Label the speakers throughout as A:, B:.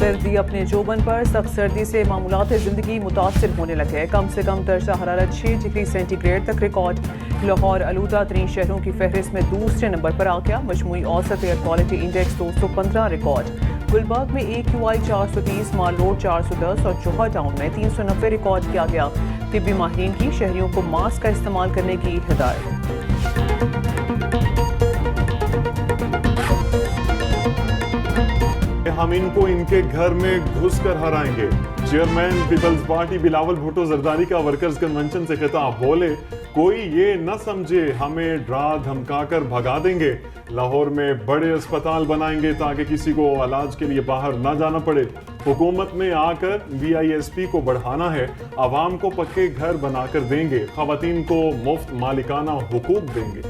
A: سردی اپنے جوبن پر، سخت سردی سے معمولات زندگی متاثر ہونے لگے. کم سے کم درجہ حرارت 6 ڈگری سینٹی گریڈ تک ریکارڈ. لاہور آلودہ ترین شہروں کی فہرست میں دوسرے نمبر پر آ گیا. مجموعی اوسط air quality index 215 record. Gulberg میں AQI 430، مال روڈ 410 اور جوہر ٹاؤن میں 390 ریکارڈ کیا گیا. طبی ماہرین کی شہریوں کو ماسک کا استعمال کرنے کی ہدایت.
B: ہم ان کو ان کے گھر میں گھس کر ہرائیں گے. Chairman Peoples Party Bilawal Bhutto Zardari کا ورکرز کنونشن سے خطاب. بولے کوئی یہ نہ سمجھے ہمیں ڈرا دھمکا کر بھگا دیں گے. لاہور میں بڑے اسپتال بنائیں گے تاکہ کسی کو علاج کے لیے باہر نہ جانا پڑے. حکومت میں آ کر VISP کو بڑھانا ہے. عوام کو پکے گھر بنا کر دیں گے. خواتین کو مفت مالکانہ حقوق دیں گے.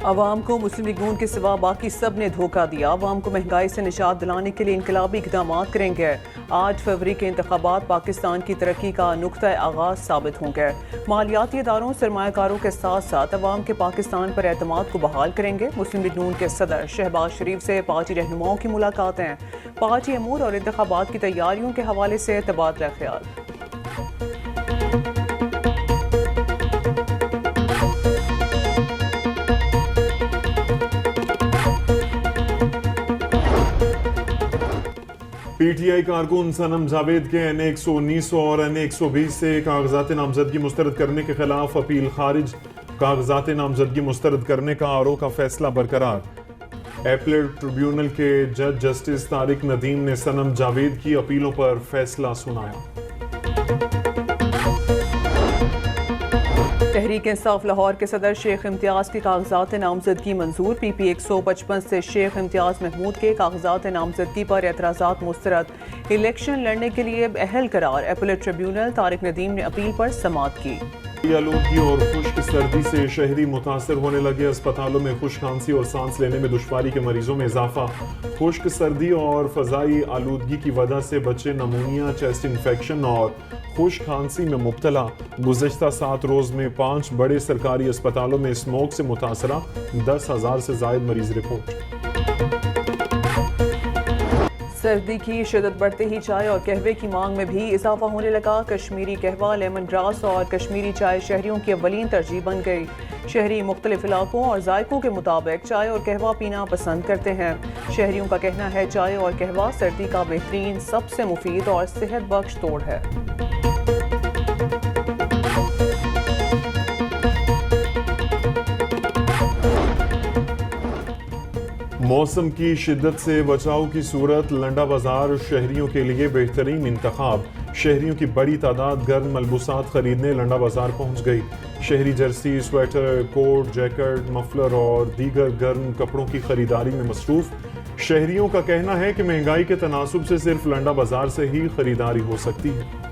A: عوام کو مسلم لیگ نون کے سوا باقی سب نے دھوکہ دیا. عوام کو مہنگائی سے نجات دلانے کے لیے انقلابی اقدامات کریں گے. 8 فروری کے انتخابات پاکستان کی ترقی کا نقطہ آغاز ثابت ہوں گے. مالیاتی اداروں سرمایہ کاروں کے ساتھ ساتھ عوام کے پاکستان پر اعتماد کو بحال کریں گے. مسلم لیگ نون کے صدر شہباز شریف سے پارٹی رہنماؤں کی ملاقاتیں. پارٹی امور اور انتخابات کی تیاریوں کے حوالے سے تبادلہ خیال.
B: PTI کارکن صنم جاوید کے NA 119 اور NA 120 سے کاغذات نامزدگی مسترد کرنے کے خلاف اپیل خارج. کاغذات نامزدگی مسترد کرنے کا RO کا فیصلہ برقرار. ایپلیٹ ٹریبیونل کے جج جسٹس طارق ندیم نے صنم جاوید کی اپیلوں پر فیصلہ سنایا.
A: تحریک انصاف لاہور کے صدر شیخ امتیاز کے کاغذات نامزدگی منظور. PP 155 سے شیخ امتیاز محمود کے کاغذات نامزدگی پر اعتراضات مسترد. الیکشن لڑنے کے لیے اہل قرار. Applet tribunal. طارق ندیم نے اپیل پر سماعت کی.
B: آلودگی اور خشک سردی سے شہری متاثر ہونے لگے. اسپتالوں میں خشک کھانسی اور سانس لینے میں دشواری کے مریضوں میں اضافہ. خشک سردی اور فضائی آلودگی کی وجہ سے بچے نمونیا، چیسٹ انفیکشن اور خشک کھانسی میں مبتلا. گزشتہ 7 روز میں 5 بڑے سرکاری اسپتالوں میں اسموک سے متاثرہ 10,000 سے زائد مریض رپورٹ.
A: سردی کی شدت بڑھتے ہی چائے اور قہوے کی مانگ میں بھی اضافہ ہونے لگا. کشمیری قہوہ، لیمن گراس اور کشمیری چائے شہریوں کی اولین ترجیح بن گئی. شہری مختلف علاقوں اور ذائقوں کے مطابق چائے اور قہوہ پینا پسند کرتے ہیں. شہریوں کا کہنا ہے چائے اور قہوہ سردی کا بہترین، سب سے مفید اور صحت بخش توڑ ہے.
B: موسم کی شدت سے بچاؤ کی صورت لنڈا بازار شہریوں کے لیے بہترین انتخاب. شہریوں کی بڑی تعداد گرم ملبوسات خریدنے لنڈا بازار پہنچ گئی. شہری جرسی، سویٹر، کوٹ، جیکٹ، مفلر اور دیگر گرم کپڑوں کی خریداری میں مصروف. شہریوں کا کہنا ہے کہ مہنگائی کے تناسب سے صرف لنڈا بازار سے ہی خریداری ہو سکتی ہے.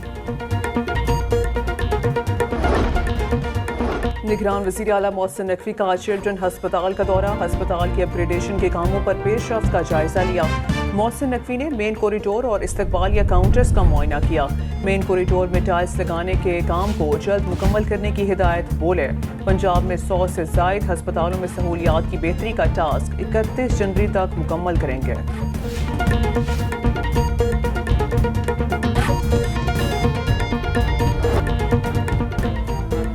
A: نگران وزیر اعلیٰ محسن نقوی کا چلڈرن ہسپتال کا دورہ. ہسپتال کی اپ گریڈیشن کے کاموں پر پیش رفت کا جائزہ لیا. محسن نقوی نے مین کوریڈور اور استقبالیہ کاؤنٹرز کا معائنہ کیا. مین کوریڈور میں ٹائلز لگانے کے کام کو جلد مکمل کرنے کی ہدایت. بولے پنجاب میں 100 سے زائد ہسپتالوں میں سہولیات کی بہتری کا ٹاسک 31 جنوری تک مکمل کریں گے.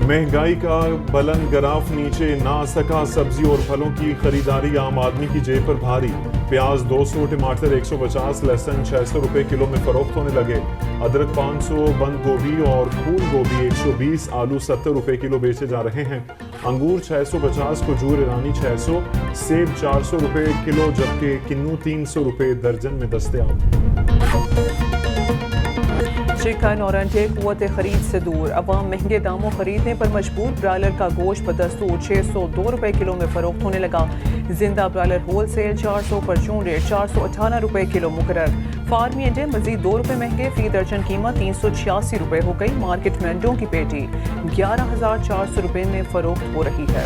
B: مہنگائی کا بلند گراف نیچے نہ آ سکا. سبزی اور پھلوں کی خریداری عام آدمی کی جیب پر بھاری. پیاز 200، ٹماٹر 150، لہسن 600 روپے کلو میں فروخت ہونے لگے. ادرک 500، بند گوبھی اور پھول گوبھی 120، آلو 70 روپے کلو بیچے جا رہے ہیں. انگور 650، کھجور ایرانی 600، سیب 400 روپے کلو جبکہ کنو 300 روپے درجن میں دستیاب.
A: چکن اور انڈے قوت خرید سے دور. عوام مہنگے داموں خریدنے پر مجبور. برائلر کا گوشت بدستور 602 روپے کلو میں فروخت ہونے لگا. زندہ برائلر ہول سیل 400، پرچون ریٹ 418 روپے کلو مقرر. فارمی انڈے مزید 2 روپے مہنگے. فی درجن قیمت 386 روپے ہو گئی. مارکیٹ میں انڈوں کی پیٹی 11,400 روپے میں فروخت ہو رہی ہے.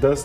B: 10